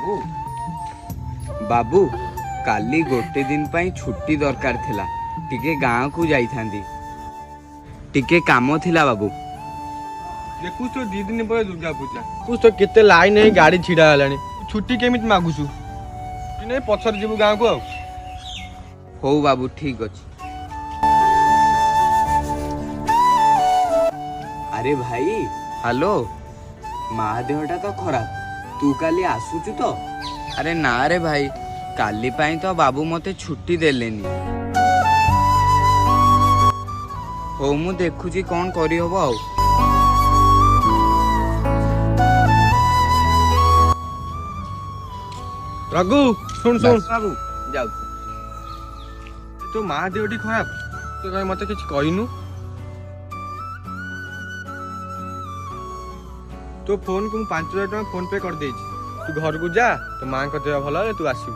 बाबू बाबू काली गोटे दिन पाई छुट्टी दरकार थिला टिके गाँव को जाई थांदी टिके काम थिला बाबू। देखु तो 2 दिन पर दुर्गा पूजा कुछ तो केते लाइन है गाड़ी छिड़ा हलानी छुट्टी केमित मागुछु नहीं पछर जीवु गाँव को हो बाबू ठीक अछि। अरे भाई हेलो महादेवटा तो खराब तू काली आसुचु तो? अरे ना रे भाई काली पाई तो बाबू मते छुट्टी देलेनी। हो मु देखुची कौन करी हबो आउ। रघु सुन सुन बाबू जाऊ तो महादेवटी खराब तो कहीं मत किछ कहिनु तो फोन को 5000 टका फोन पे कर देछि तू घर को जा तो मां को देह भला तू आसू।